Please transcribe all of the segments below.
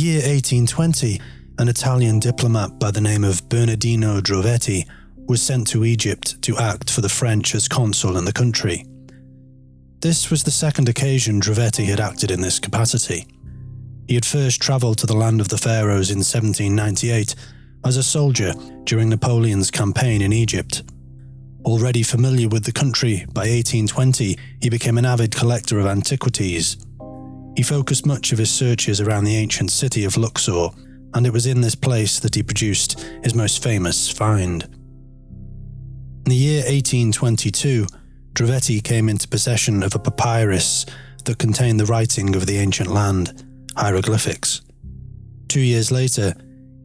year 1820, an Italian diplomat by the name of Bernadino Drovetti was sent to Egypt to act for the French as consul in the country. This was the second occasion Drovetti had acted in this capacity. He had first travelled to the land of the pharaohs in 1798 as a soldier during Napoleon's campaign in Egypt. Already familiar with the country, by 1820 he became an avid collector of antiquities. He focused much of his searches around the ancient city of Luxor, and it was in this place that he produced his most famous find. In the year 1822, Drovetti came into possession of a papyrus that contained the writing of the ancient land, hieroglyphics. 2 years later,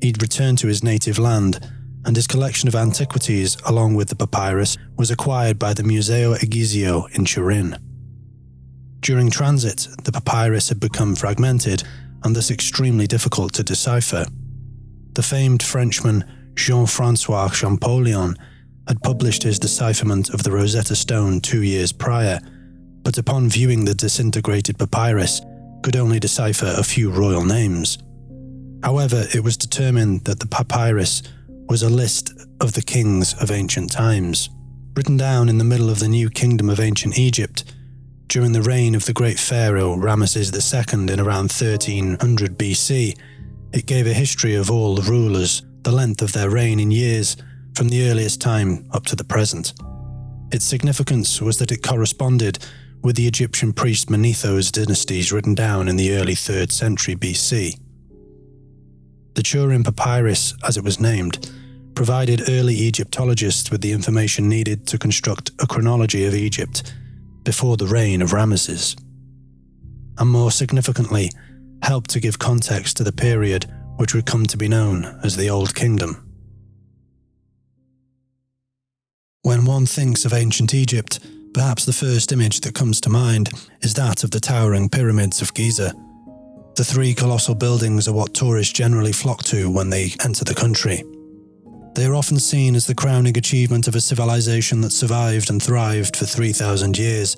he'd returned to his native land, and his collection of antiquities, along with the papyrus, was acquired by the Museo Egizio in Turin. During transit, the papyrus had become fragmented and thus extremely difficult to decipher. The famed Frenchman Jean-François Champollion had published his decipherment of the Rosetta Stone 2 years prior, but upon viewing the disintegrated papyrus, could only decipher a few royal names. However, it was determined that the papyrus was a list of the kings of ancient times, written down in the middle of the new kingdom of ancient Egypt, during the reign of the great pharaoh Ramesses II in around 1300 BC. It gave a history of all the rulers, the length of their reign in years, from the earliest time up to the present. Its significance was that it corresponded with the Egyptian priest Manetho's dynasties written down in the early 3rd century BC. The Turin Papyrus, as it was named, provided early Egyptologists with the information needed to construct a chronology of Egypt before the reign of Ramesses, and more significantly, helped to give context to the period which would come to be known as the Old Kingdom. When one thinks of ancient Egypt, perhaps the first image that comes to mind is that of the towering pyramids of Giza. The 3 colossal buildings are what tourists generally flock to when they enter the country. They are often seen as the crowning achievement of a civilization that survived and thrived for 3,000 years,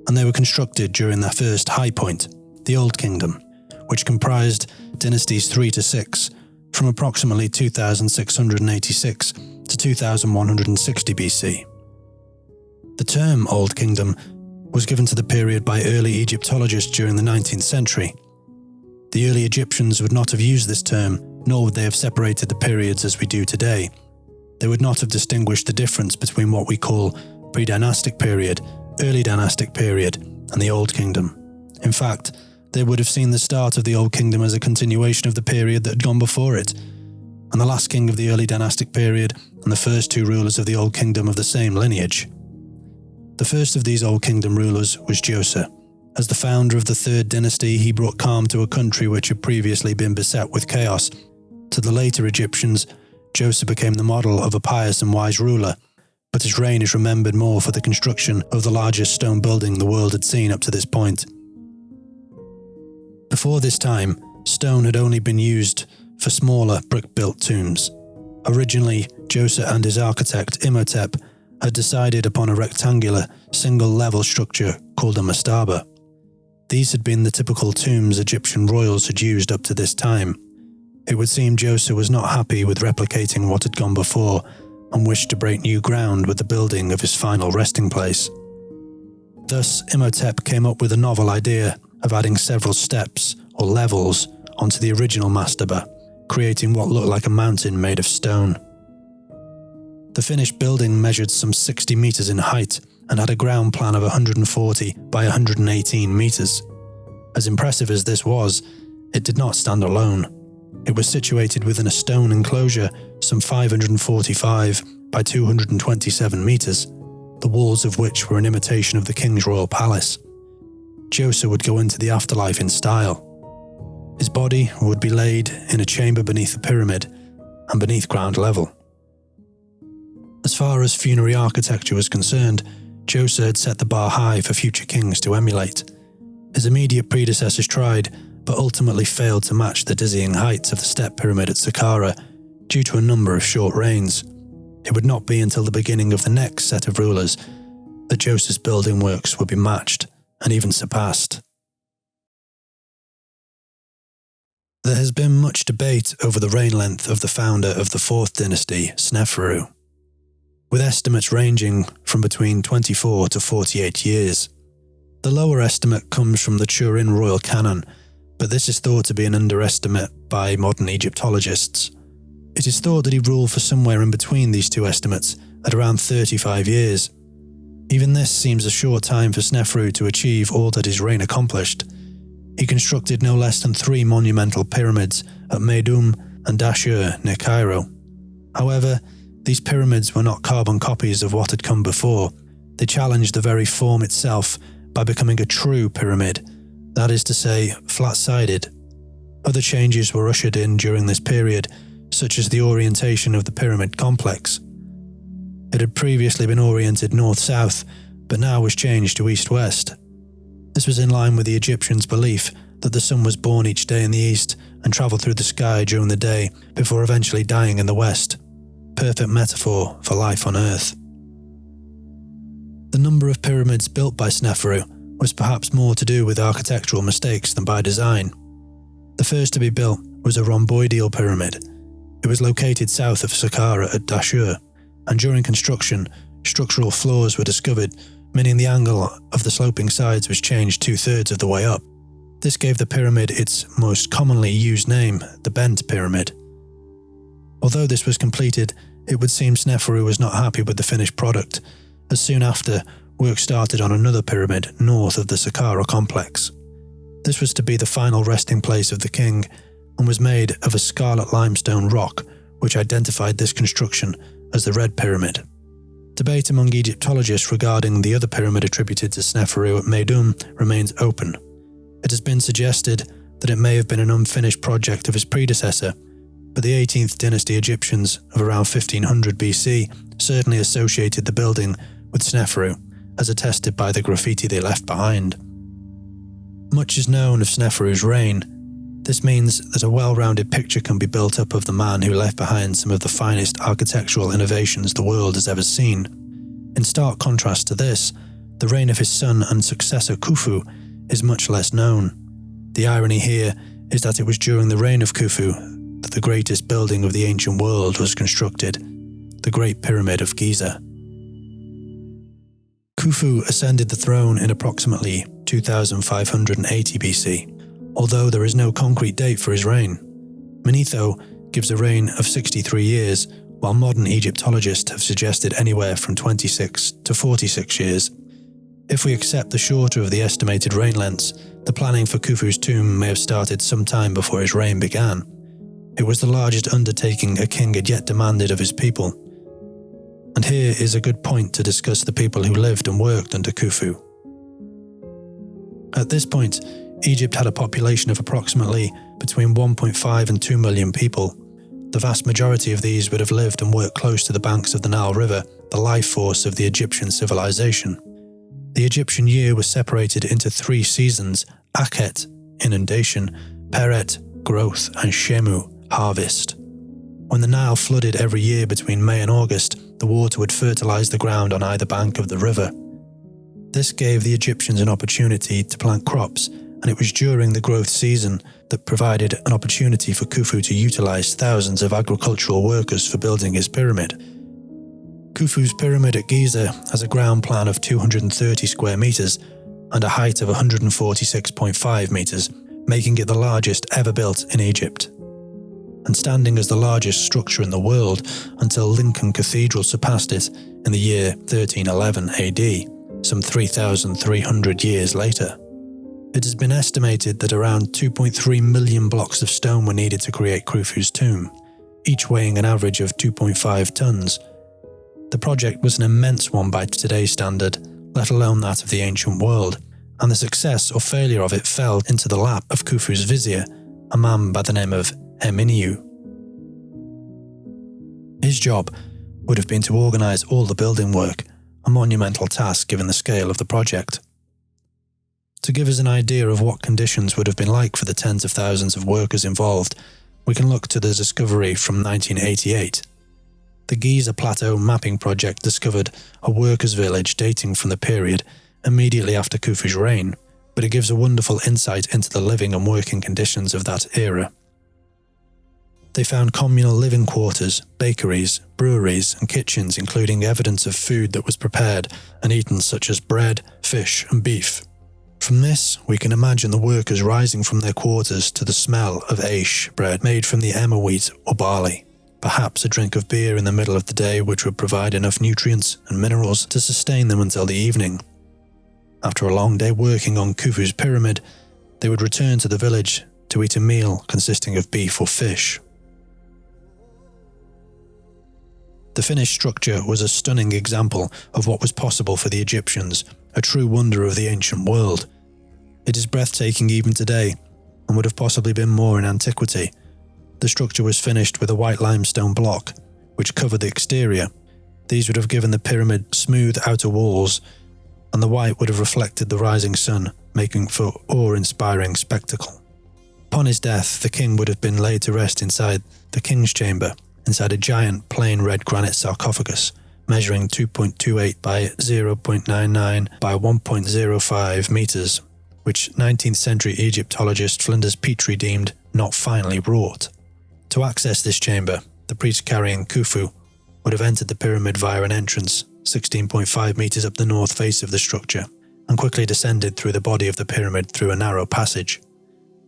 and they were constructed during their first high point, the Old Kingdom, which comprised dynasties 3 to 6, from approximately 2686 to 2160 BC. The term Old Kingdom was given to the period by early Egyptologists during the 19th century. The early Egyptians would not have used this term, nor would they have separated the periods as we do today. They would not have distinguished the difference between what we call pre-dynastic period, early dynastic period, and the Old Kingdom. In fact, they would have seen the start of the Old Kingdom as a continuation of the period that had gone before it, and the last king of the early dynastic period and the first 2 rulers of the Old Kingdom of the same lineage. The first of these Old Kingdom rulers was Djoser. As the founder of the 3rd dynasty, he brought calm to a country which had previously been beset with chaos. To the later Egyptians, Djoser became the model of a pious and wise ruler, but his reign is remembered more for the construction of the largest stone building the world had seen up to this point. Before this time, stone had only been used for smaller brick-built tombs. Originally, Djoser and his architect Imhotep had decided upon a rectangular, single-level structure called a mastaba. These had been the typical tombs Egyptian royals had used up to this time. It would seem Djoser was not happy with replicating what had gone before and wished to break new ground with the building of his final resting place. Thus, Imhotep came up with a novel idea of adding several steps, or levels, onto the original mastaba, creating what looked like a mountain made of stone. The finished building measured some 60 meters in height and had a ground plan of 140 by 118 meters. As impressive as this was, it did not stand alone. It was situated within a stone enclosure some 545 by 227 meters, the walls of which were an imitation of the king's royal palace. Djoser would go into the afterlife in style. His body would be laid in a chamber beneath the pyramid and beneath ground level. As far as funerary architecture was concerned, Djoser had set the bar high for future kings to emulate. His immediate predecessors tried, but ultimately failed to match the dizzying heights of the step pyramid at Saqqara due to a number of short reigns. It would not be until the beginning of the next set of rulers that Djoser's building works would be matched and even surpassed. There has been much debate over the reign length of the founder of the 4th dynasty, Sneferu, with estimates ranging from between 24 to 48 years. The lower estimate comes from the Turin royal canon, but this is thought to be an underestimate by modern Egyptologists. It is thought that he ruled for somewhere in between these two estimates, at around 35 years. Even this seems a short time for Sneferu to achieve all that his reign accomplished. He constructed no less than 3 monumental pyramids at Meidum and Dashur near Cairo. However, these pyramids were not carbon copies of what had come before. They challenged the very form itself by becoming a true pyramid, that is to say, flat-sided. Other changes were ushered in during this period, such as the orientation of the pyramid complex. It had previously been oriented north-south, but now was changed to east-west. This was in line with the Egyptians' belief that the sun was born each day in the east and travelled through the sky during the day before eventually dying in the west. Perfect metaphor for life on Earth. The number of pyramids built by Sneferu was perhaps more to do with architectural mistakes than by design. The first to be built was a rhomboidal pyramid. It was located south of Saqqara at Dashur, and during construction, structural flaws were discovered, meaning the angle of the sloping sides was changed 2/3 of the way up. This gave the pyramid its most commonly used name, the Bent Pyramid. Although this was completed, it would seem Sneferu was not happy with the finished product, as soon after, work started on another pyramid north of the Saqqara complex. This was to be the final resting place of the king, and was made of a scarlet limestone rock, which identified this construction as the Red Pyramid. Debate among Egyptologists regarding the other pyramid attributed to Sneferu at Meidum remains open. It has been suggested that it may have been an unfinished project of his predecessor, but the 18th dynasty Egyptians of around 1500 BC certainly associated the building with Sneferu, as attested by the graffiti they left behind. Much is known of Sneferu's reign. This means that a well-rounded picture can be built up of the man who left behind some of the finest architectural innovations the world has ever seen. In stark contrast to this, the reign of his son and successor Khufu is much less known. The irony here is that it was during the reign of Khufu that the greatest building of the ancient world was constructed, the Great Pyramid of Giza. Khufu ascended the throne in approximately 2580 BC, although there is no concrete date for his reign. Manetho gives a reign of 63 years, while modern Egyptologists have suggested anywhere from 26 to 46 years. If we accept the shorter of the estimated reign lengths, the planning for Khufu's tomb may have started some time before his reign began. It was the largest undertaking a king had yet demanded of his people. And here is a good point to discuss the people who lived and worked under Khufu. At this point, Egypt had a population of approximately between 1.5 and 2 million people. The vast majority of these would have lived and worked close to the banks of the Nile River, the life force of the Egyptian civilization. The Egyptian year was separated into 3 seasons: Akhet, inundation; Peret, growth; and Shemu, harvest. When the Nile flooded every year between May and August, the water would fertilize the ground on either bank of the river. This gave the Egyptians an opportunity to plant crops, and it was during the growth season that provided an opportunity for Khufu to utilize thousands of agricultural workers for building his pyramid. Khufu's pyramid at Giza has a ground plan of 230 square meters and a height of 146.5 meters, making it the largest ever built in Egypt, and standing as the largest structure in the world until Lincoln Cathedral surpassed it in the year 1311 AD, some 3,300 years later. It has been estimated that around 2.3 million blocks of stone were needed to create Khufu's tomb, each weighing an average of 2.5 tons. The project was an immense one by today's standard, let alone that of the ancient world, and the success or failure of it fell into the lap of Khufu's vizier, a man by the name of Eminiu. His job would have been to organize all the building work, a monumental task given the scale of the project. To give us an idea of what conditions would have been like for the tens of thousands of workers involved, we can look to the discovery from 1988. The Giza Plateau Mapping Project discovered a workers' village dating from the period immediately after Khufu's reign, but it gives a wonderful insight into the living and working conditions of that era. They found communal living quarters, bakeries, breweries, and kitchens, including evidence of food that was prepared and eaten, such as bread, fish, and beef. From this, we can imagine the workers rising from their quarters to the smell of aish bread made from the emmer wheat or barley, perhaps a drink of beer in the middle of the day which would provide enough nutrients and minerals to sustain them until the evening. After a long day working on Khufu's pyramid, they would return to the village to eat a meal consisting of beef or fish. The finished structure was a stunning example of what was possible for the Egyptians, a true wonder of the ancient world. It is breathtaking even today, and would have possibly been more in antiquity. The structure was finished with a white limestone block, which covered the exterior. These would have given the pyramid smooth outer walls, and the white would have reflected the rising sun, making for awe-inspiring spectacle. Upon his death, the king would have been laid to rest inside the king's chamber, inside a giant plain red granite sarcophagus, measuring 2.28 by 0.99 by 1.05 meters, which 19th century Egyptologist Flinders Petrie deemed not finely wrought. To access this chamber, the priest carrying Khufu would have entered the pyramid via an entrance 16.5 meters up the north face of the structure, and quickly descended through the body of the pyramid through a narrow passage.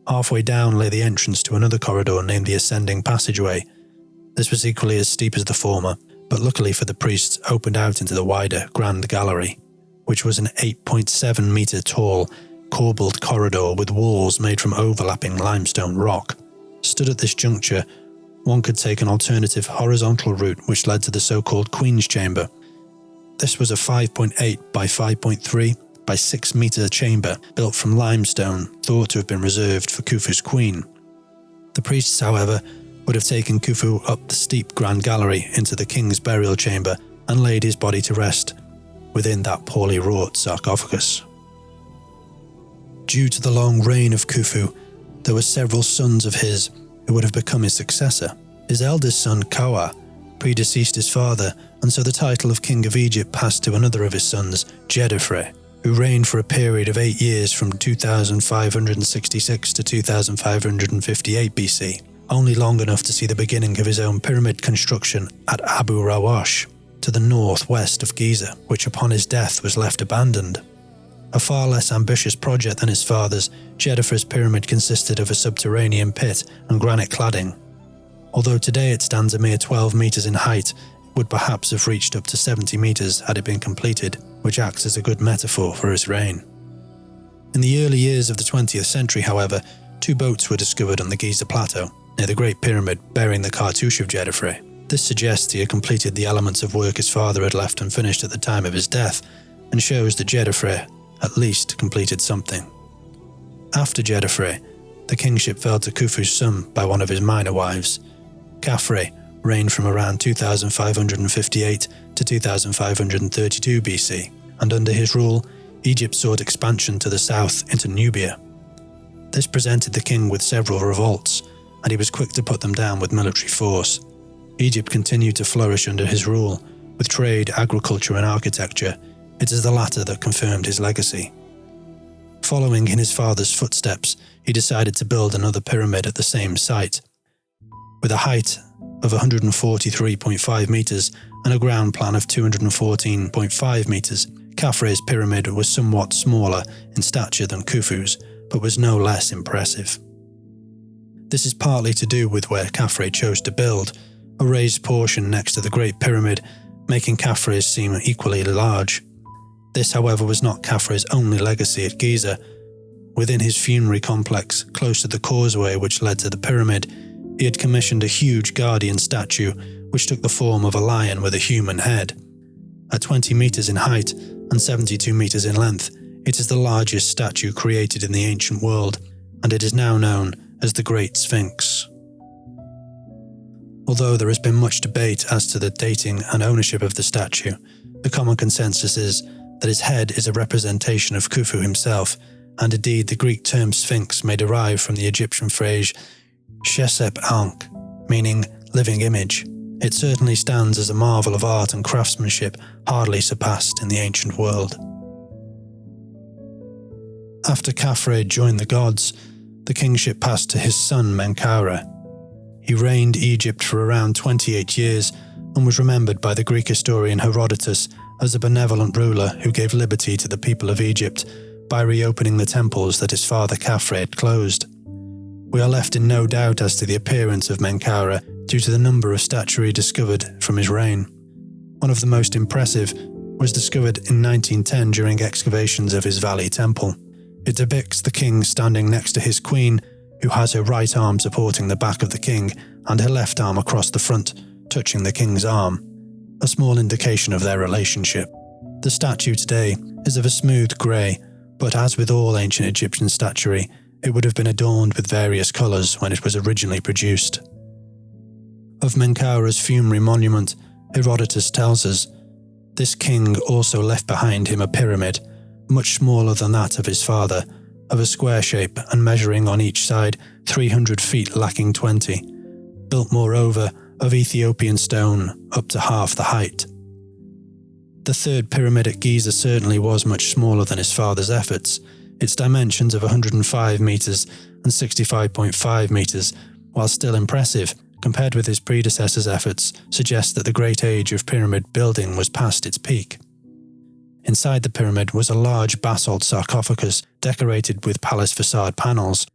Halfway down lay the entrance to another corridor named the Ascending Passageway. This was equally as steep as the former, but luckily for the priests opened out into the wider Grand Gallery, which was an 8.7 meter tall, corbelled corridor with walls made from overlapping limestone rock. Stood at this juncture, one could take an alternative horizontal route which led to the so-called Queen's Chamber. This was a 5.8 by 5.3 by 6 meter chamber built from limestone thought to have been reserved for Khufu's queen. The priests, however, would have taken Khufu up the steep Grand Gallery into the king's burial chamber and laid his body to rest within that poorly wrought sarcophagus. Due to the long reign of Khufu, there were several sons of his who would have become his successor. His eldest son, Kawa, predeceased his father, and so the title of King of Egypt passed to another of his sons, Djedefre, who reigned for a period of 8 years from 2566 to 2558 BC, only long enough to see the beginning of his own pyramid construction at Abu Rawash, to the northwest of Giza, which upon his death was left abandoned. A far less ambitious project than his father's, Djedefre's pyramid consisted of a subterranean pit and granite cladding. Although today it stands a mere 12 meters in height, it would perhaps have reached up to 70 meters had it been completed, which acts as a good metaphor for his reign. In the early years of the 20th century, however, 2 boats were discovered on the Giza Plateau, near the Great Pyramid, bearing the cartouche of Djedefre. This suggests he had completed the elements of work his father had left unfinished at the time of his death, and shows that Djedefre at least completed something. After Djedefre, the kingship fell to Khufu's son by one of his minor wives. Khafre reigned from around 2558 to 2532 BC, and under his rule, Egypt sought expansion to the south into Nubia. This presented the king with several revolts, and he was quick to put them down with military force. Egypt continued to flourish under his rule, with trade, agriculture and architecture. It is the latter that confirmed his legacy. Following in his father's footsteps, he decided to build another pyramid at the same site. With a height of 143.5 meters and a ground plan of 214.5 meters, Khafre's pyramid was somewhat smaller in stature than Khufu's, but was no less impressive. This is partly to do with where Khafre chose to build, a raised portion next to the Great Pyramid, making Khafre's seem equally large. This, however, was not Khafre's only legacy at Giza. Within his funerary complex, close to the causeway which led to the pyramid, he had commissioned a huge guardian statue which took the form of a lion with a human head. At 20 meters in height and 72 meters in length, it is the largest statue created in the ancient world, and it is now known as the Great Sphinx. Although there has been much debate as to the dating and ownership of the statue, the common consensus is that his head is a representation of Khufu himself, and indeed the Greek term sphinx may derive from the Egyptian phrase Shepseskaf, meaning living image. It certainly stands as a marvel of art and craftsmanship hardly surpassed in the ancient world. After Khafre joined the gods, the kingship passed to his son Menkaure. He reigned Egypt for around 28 years and was remembered by the Greek historian Herodotus as a benevolent ruler who gave liberty to the people of Egypt by reopening the temples that his father Khafre had closed. We are left in no doubt as to the appearance of Menkaure due to the number of statuary discovered from his reign. One of the most impressive was discovered in 1910 during excavations of his valley temple. It depicts the king standing next to his queen, who has her right arm supporting the back of the king and her left arm across the front, touching the king's arm, a small indication of their relationship. The statue today is of a smooth grey, but as with all ancient Egyptian statuary, it would have been adorned with various colours when it was originally produced. Of Menkaure's funerary monument, Herodotus tells us, "This king also left behind him a pyramid, much smaller than that of his father, of a square shape and measuring on each side 300 feet lacking 20, built moreover of Ethiopian stone up to half the height." The third pyramid at Giza certainly was much smaller than his father's efforts. Its dimensions of 105 metres and 65.5 metres, while still impressive, compared with his predecessor's efforts, suggest that the great age of pyramid building was past its peak. Inside the pyramid was a large basalt sarcophagus decorated with palace facade panels.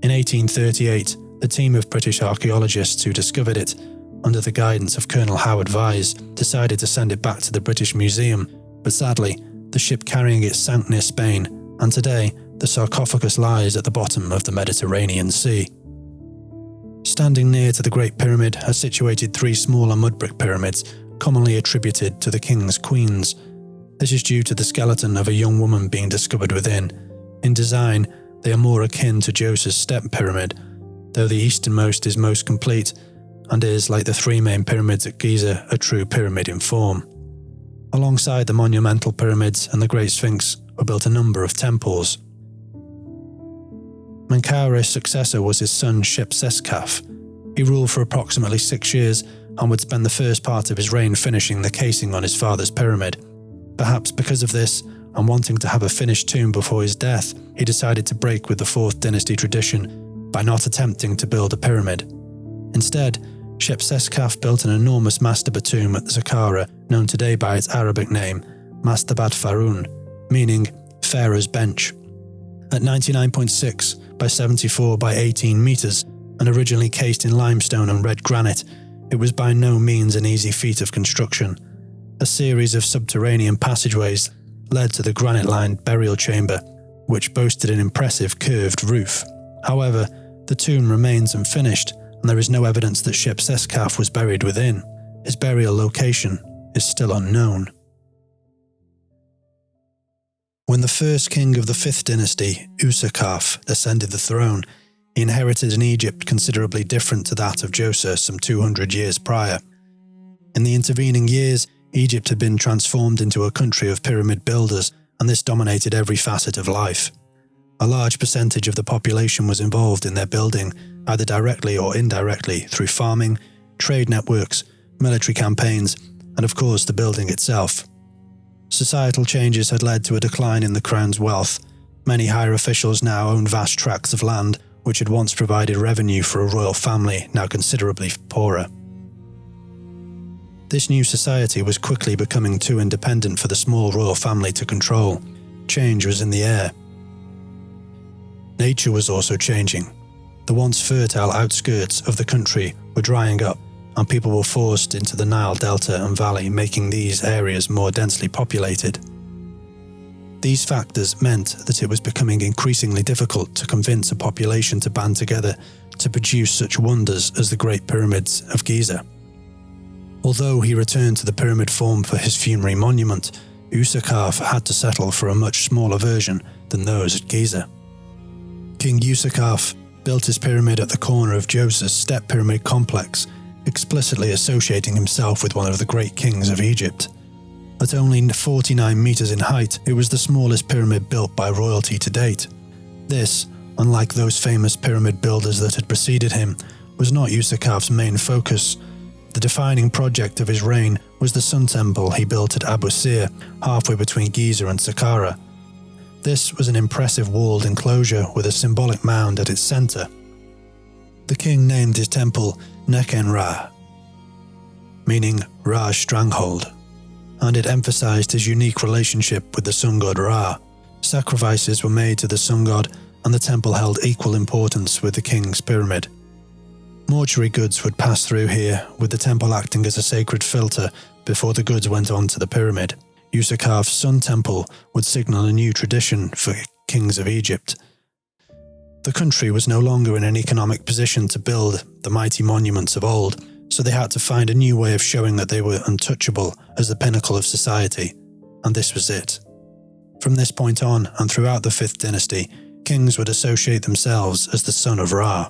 In 1838, the team of British archaeologists who discovered it, under the guidance of Colonel Howard Vyse, decided to send it back to the British Museum, but sadly, the ship carrying it sank near Spain, and today the sarcophagus lies at the bottom of the Mediterranean Sea. Standing near to the Great Pyramid are situated three smaller mud brick pyramids, commonly attributed to the king's queens. This is due to the skeleton of a young woman being discovered within. In design, they are more akin to Djoser's step pyramid, though the easternmost is most complete and is, like the three main pyramids at Giza, a true pyramid in form. Alongside the monumental pyramids and the Great Sphinx were built a number of temples. Menkaure's successor was his son Shepseskaf. He ruled for approximately 6 years and would spend the first part of his reign finishing the casing on his father's pyramid. Perhaps because of this, and wanting to have a finished tomb before his death, he decided to break with the 4th dynasty tradition by not attempting to build a pyramid. Instead, Shepseskaf built an enormous mastaba tomb at the Saqqara, known today by its Arabic name, Mastaba Faroun, meaning Pharaoh's Bench. At 99.6 by 74 by 18 metres, and originally cased in limestone and red granite, it was by no means an easy feat of construction. A series of subterranean passageways led to the granite-lined burial chamber, which boasted an impressive curved roof. However, the tomb remains unfinished, and there is no evidence that Shepseskaf was buried within. His burial location is still unknown. When the first king of the 5th dynasty, Usakaf, ascended the throne, he inherited an Egypt considerably different to that of Djoser some 200 years prior. In the intervening years, Egypt had been transformed into a country of pyramid builders, and this dominated every facet of life. A large percentage of the population was involved in their building, either directly or indirectly, through farming, trade networks, military campaigns, and of course the building itself. Societal changes had led to a decline in the crown's wealth. Many higher officials now owned vast tracts of land, which had once provided revenue for a royal family now considerably poorer. This new society was quickly becoming too independent for the small royal family to control. Change was in the air. Nature was also changing. The once fertile outskirts of the country were drying up, and people were forced into the Nile Delta and Valley, making these areas more densely populated. These factors meant that it was becoming increasingly difficult to convince a population to band together to produce such wonders as the Great Pyramids of Giza. Although he returned to the pyramid form for his funerary monument, Usakaf had to settle for a much smaller version than those at Giza. King Usakaf built his pyramid at the corner of Djoser's step pyramid complex, explicitly associating himself with one of the great kings of Egypt. At only 49 metres in height, it was the smallest pyramid built by royalty to date. This, unlike those famous pyramid builders that had preceded him, was not Usakaf's main focus. The defining project of his reign was the Sun Temple he built at Abu Sir, halfway between Giza and Saqqara. This was an impressive walled enclosure with a symbolic mound at its centre. The king named his temple Nekhen Ra, meaning Ra's stronghold, and it emphasized his unique relationship with the sun god Ra. Sacrifices were made to the sun god, and the temple held equal importance with the king's pyramid. Mortuary goods would pass through here, with the temple acting as a sacred filter before the goods went on to the pyramid. Shepseskaf's sun temple would signal a new tradition for kings of Egypt. The country was no longer in an economic position to build the mighty monuments of old, so they had to find a new way of showing that they were untouchable as the pinnacle of society, and this was it. From this point on, and throughout the 5th dynasty, kings would associate themselves as the son of Ra.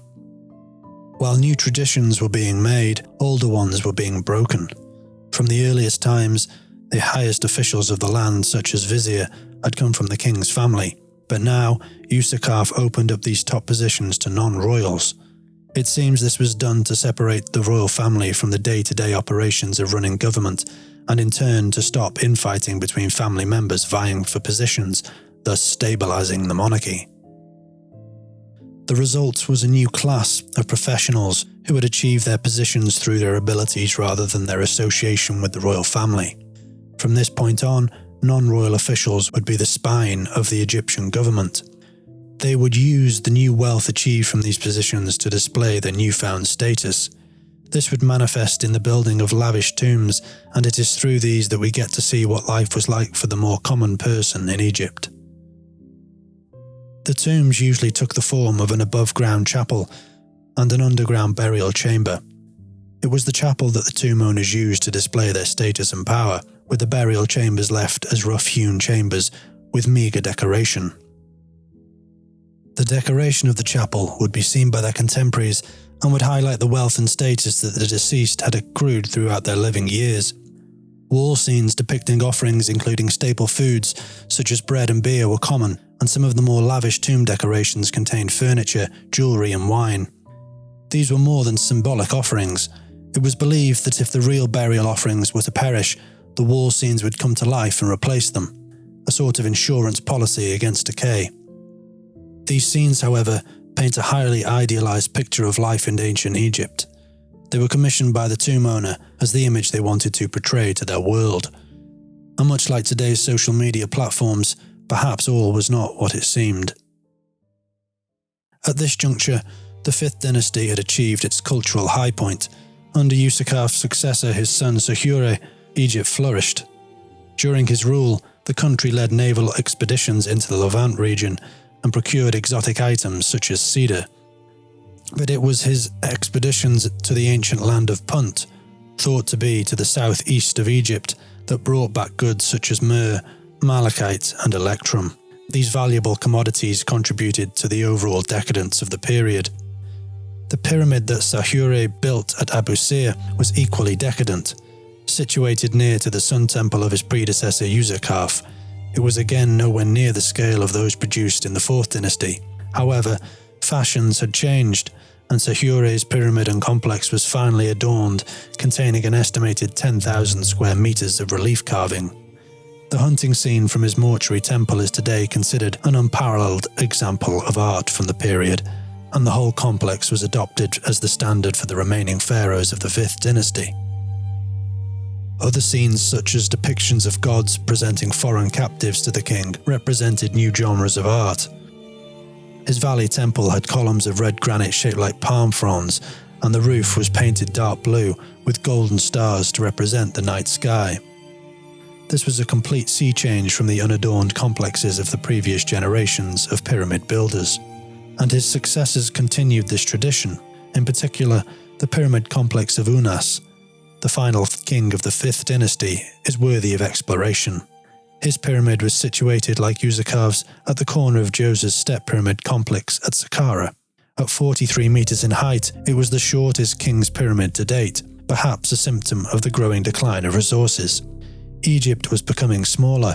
While new traditions were being made, older ones were being broken. From the earliest times, the highest officials of the land, such as vizier, had come from the king's family, but now Shepseskaf opened up these top positions to non-royals. It seems this was done to separate the royal family from the day-to-day operations of running government, and in turn to stop infighting between family members vying for positions, thus stabilizing the monarchy. The result was a new class of professionals who had achieved their positions through their abilities rather than their association with the royal family. From this point on, non-royal officials would be the spine of the Egyptian government. They would use the new wealth achieved from these positions to display their newfound status. This would manifest in the building of lavish tombs, and it is through these that we get to see what life was like for the more common person in Egypt. The tombs usually took the form of an above-ground chapel and an underground burial chamber. It was the chapel that the tomb owners used to display their status and power, with the burial chambers left as rough-hewn chambers with meagre decoration. The decoration of the chapel would be seen by their contemporaries and would highlight the wealth and status that the deceased had accrued throughout their living years. Wall scenes depicting offerings including staple foods such as bread and beer were common, and some of the more lavish tomb decorations contained furniture, jewellery and wine. These were more than symbolic offerings. It was believed that if the real burial offerings were to perish, the wall scenes would come to life and replace them, a sort of insurance policy against decay. These scenes, however, paint a highly idealized picture of life in ancient Egypt. They were commissioned by the tomb owner as the image they wanted to portray to their world. And much like today's social media platforms, perhaps all was not what it seemed. At this juncture, the 5th dynasty had achieved its cultural high point. Under Shepseskaf's successor, his son Sahure, Egypt flourished. During his rule, the country led naval expeditions into the Levant region and procured exotic items such as cedar. But it was his expeditions to the ancient land of Punt, thought to be to the southeast of Egypt, that brought back goods such as myrrh, malachite and electrum. These valuable commodities contributed to the overall decadence of the period. The pyramid that Sahure built at Abu Sir was equally decadent. Situated near to the sun temple of his predecessor Shepseskaf, it was again nowhere near the scale of those produced in the 4th dynasty. However, fashions had changed, and Sahure's pyramid and complex was finally adorned, containing an estimated 10,000 square meters of relief carving. The hunting scene from his mortuary temple is today considered an unparalleled example of art from the period, and the whole complex was adopted as the standard for the remaining pharaohs of the 5th dynasty. Other scenes such as depictions of gods presenting foreign captives to the king represented new genres of art. His valley temple had columns of red granite shaped like palm fronds, and the roof was painted dark blue with golden stars to represent the night sky. This was a complete sea change from the unadorned complexes of the previous generations of pyramid builders, and his successors continued this tradition. In particular, the pyramid complex of Unas, the final king of the 5th dynasty, is worthy of exploration. His pyramid was situated like Shepseskaf's at the corner of Djoser's step pyramid complex at Saqqara. At 43 meters in height, it was the shortest king's pyramid to date, perhaps a symptom of the growing decline of resources. Egypt was becoming smaller,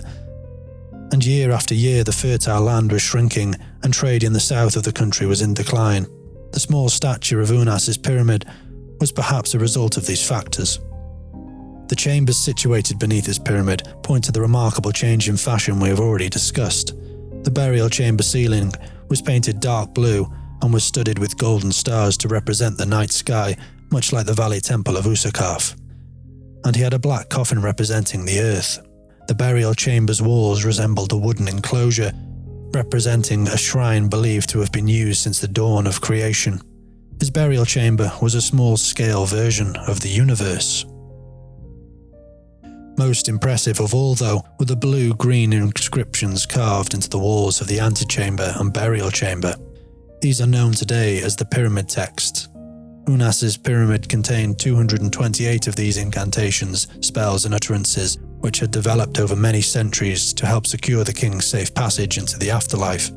and year after year the fertile land was shrinking and trade in the south of the country was in decline. The small stature of Unas's pyramid was perhaps a result of these factors. The chambers situated beneath his pyramid point to the remarkable change in fashion we have already discussed. The burial chamber ceiling was painted dark blue and was studded with golden stars to represent the night sky, much like the Valley Temple of Usakaf. And he had a black coffin representing the earth. The burial chamber's walls resembled a wooden enclosure, representing a shrine believed to have been used since the dawn of creation. His burial chamber was a small-scale version of the universe. Most impressive of all, though, were the blue-green inscriptions carved into the walls of the antechamber and burial chamber. These are known today as the pyramid texts. Unas's pyramid contained 228 of these incantations, spells and utterances, which had developed over many centuries to help secure the king's safe passage into the afterlife.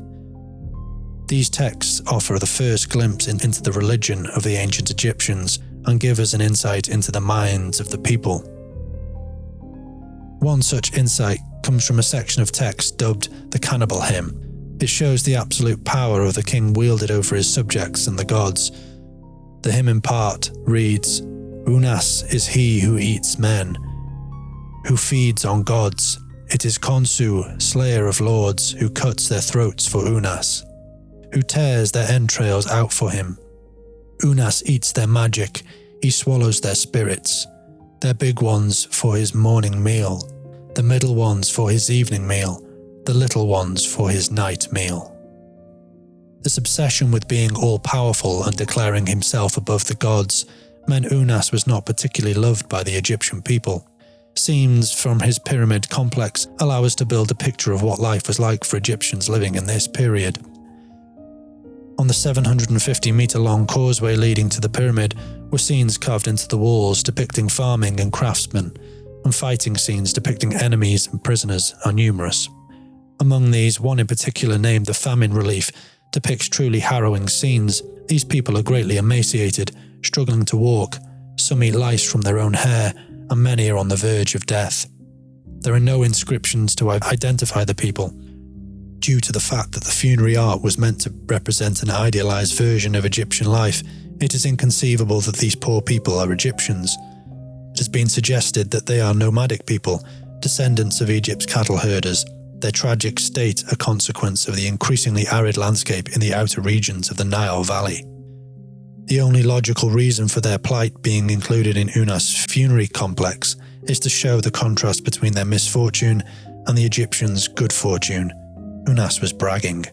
These texts offer the first glimpse into the religion of the ancient Egyptians and give us an insight into the minds of the people. One such insight comes from a section of text dubbed the Cannibal Hymn. It shows the absolute power of the king wielded over his subjects and the gods. The hymn in part reads, "Unas is he who eats men, who feeds on gods. It is Khonsu, slayer of lords, who cuts their throats for Unas, who tears their entrails out for him. Unas eats their magic, he swallows their spirits, their big ones for his morning meal, the middle ones for his evening meal, the little ones for his night meal." This obsession with being all-powerful and declaring himself above the gods meant Unas was not particularly loved by the Egyptian people. Scenes from his pyramid complex allow us to build a picture of what life was like for Egyptians living in this period. On the 750-metre-long causeway leading to the pyramid were scenes carved into the walls depicting farming and craftsmen, and fighting scenes depicting enemies and prisoners are numerous. Among these, one in particular, named the Famine Relief, depicts truly harrowing scenes. These people are greatly emaciated, struggling to walk, some eat lice from their own hair, and many are on the verge of death. There are no inscriptions to identify the people. Due to the fact that the funerary art was meant to represent an idealized version of Egyptian life, it is inconceivable that these poor people are Egyptians. It has been suggested that they are nomadic people, descendants of Egypt's cattle herders, their tragic state a consequence of the increasingly arid landscape in the outer regions of the Nile Valley. The only logical reason for their plight being included in Unas' funerary complex is to show the contrast between their misfortune and the Egyptians' good fortune. Unas was bragging.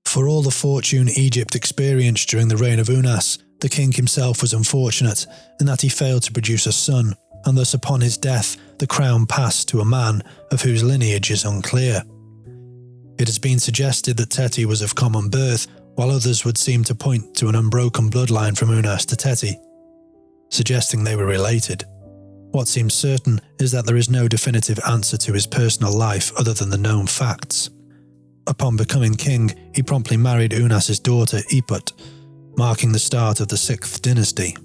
For all the fortune Egypt experienced during the reign of Unas, the king himself was unfortunate in that he failed to produce a son, and thus upon his death the crown passed to a man of whose lineage is unclear. It has been suggested that Teti was of common birth, while others would seem to point to an unbroken bloodline from Unas to Teti, suggesting they were related. What seems certain is that there is no definitive answer to his personal life other than the known facts. Upon becoming king, he promptly married Unas' daughter Iput, marking the start of the 6th dynasty.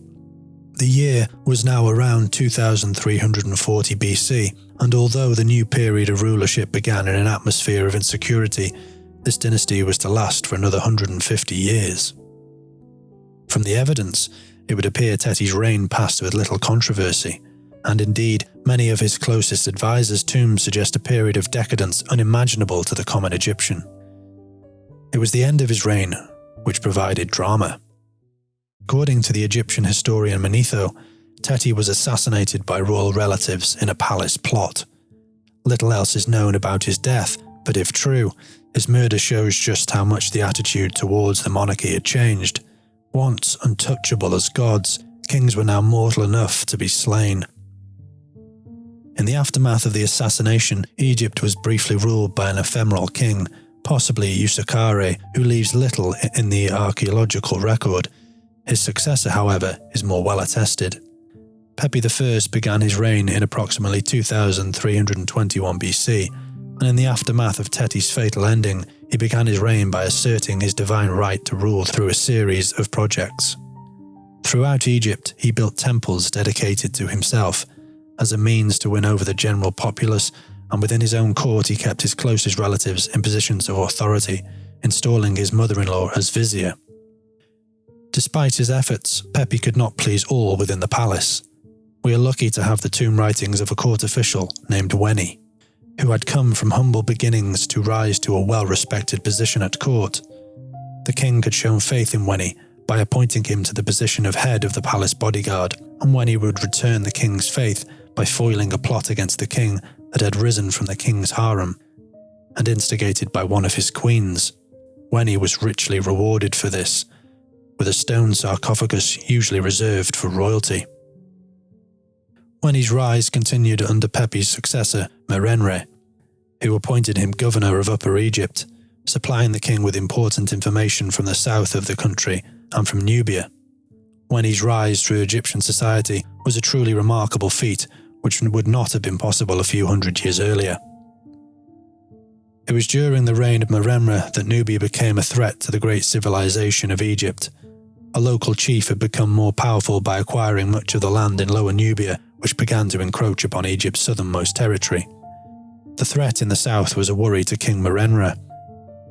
The year was now around 2340 BC, and although the new period of rulership began in an atmosphere of insecurity, this dynasty was to last for another 150 years. From the evidence, it would appear Teti's reign passed with little controversy, and indeed, many of his closest advisors' tombs suggest a period of decadence unimaginable to the common Egyptian. It was the end of his reign which provided drama. According to the Egyptian historian Manetho, Teti was assassinated by royal relatives in a palace plot. Little else is known about his death, but if true, his murder shows just how much the attitude towards the monarchy had changed. Once untouchable as gods, kings were now mortal enough to be slain. In the aftermath of the assassination, Egypt was briefly ruled by an ephemeral king, possibly Usakare, who leaves little in the archaeological record. His successor, however, is more well attested. Pepi I began his reign in approximately 2321 BC, and in the aftermath of Teti's fatal ending, he began his reign by asserting his divine right to rule through a series of projects. Throughout Egypt, he built temples dedicated to himself, as a means to win over the general populace, and within his own court he kept his closest relatives in positions of authority, installing his mother-in-law as vizier. Despite his efforts, Pepi could not please all within the palace. We are lucky to have the tomb writings of a court official named Weni. who had come from humble beginnings to rise to a well-respected position at court. The king had shown faith in Weni by appointing him to the position of head of the palace bodyguard, and Weni would return the king's faith by foiling a plot against the king that had risen from the king's harem, and instigated by one of his queens. Weni was richly rewarded for this, with a stone sarcophagus usually reserved for royalty. Weni's rise continued under Pepi's successor, Merenre, who appointed him governor of Upper Egypt, supplying the king with important information from the south of the country and from Nubia. Weni's rise through Egyptian society was a truly remarkable feat, which would not have been possible a few hundred years earlier. It was during the reign of Merenre that Nubia became a threat to the great civilization of Egypt. A local chief had become more powerful by acquiring much of the land in Lower Nubia, which began to encroach upon Egypt's southernmost territory. The threat in the south was a worry to King Merenre,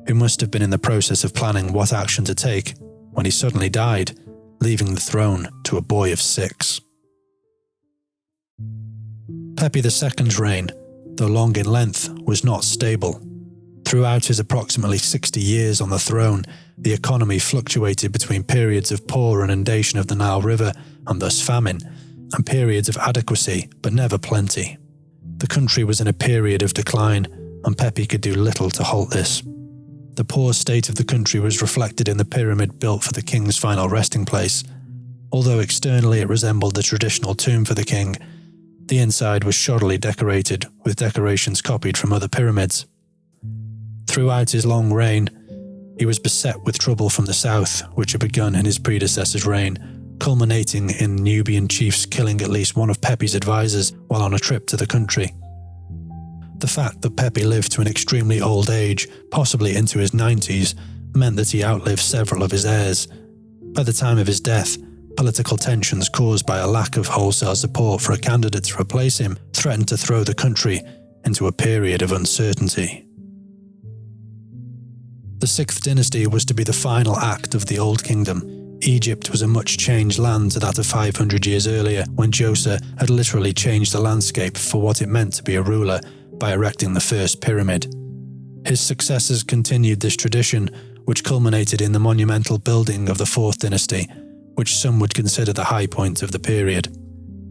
who must have been in the process of planning what action to take when he suddenly died, leaving the throne to a boy of 6. Pepi II's reign, though long in length, was not stable. Throughout his approximately 60 years on the throne, the economy fluctuated between periods of poor inundation of the Nile River, and thus famine, and periods of adequacy but never plenty. The country was in a period of decline, and Pepi could do little to halt this. The poor state of the country was reflected in the pyramid built for the king's final resting place. Although externally it resembled the traditional tomb for the king, the inside was shoddily decorated, with decorations copied from other pyramids. Throughout his long reign, he was beset with trouble from the south, which had begun in his predecessor's reign, culminating in Nubian chiefs killing at least one of Pepi's advisors while on a trip to the country. The fact that Pepi lived to an extremely old age, possibly into his 90s, meant that he outlived several of his heirs. By the time of his death, political tensions caused by a lack of wholesale support for a candidate to replace him threatened to throw the country into a period of uncertainty. The 6th dynasty was to be the final act of the Old Kingdom. Egypt was a much changed land to that of 500 years earlier, when Djoser had literally changed the landscape for what it meant to be a ruler by erecting the first pyramid. His successors continued this tradition, which culminated in the monumental building of the 4th dynasty, which some would consider the high point of the period.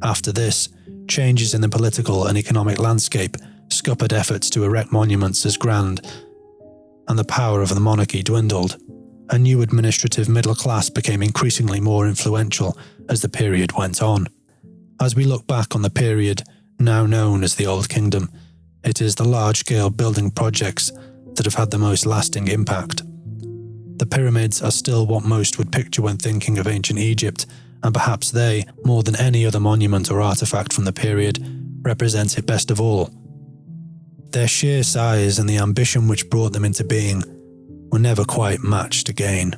After this, changes in the political and economic landscape scuppered efforts to erect monuments as grand, and the power of the monarchy dwindled. A new administrative middle class became increasingly more influential as the period went on. As we look back on the period now known as the Old Kingdom, it is the large-scale building projects that have had the most lasting impact. The pyramids are still what most would picture when thinking of ancient Egypt, and perhaps they, more than any other monument or artifact from the period, represent it best of all. Their sheer size and the ambition which brought them into being were never quite matched again.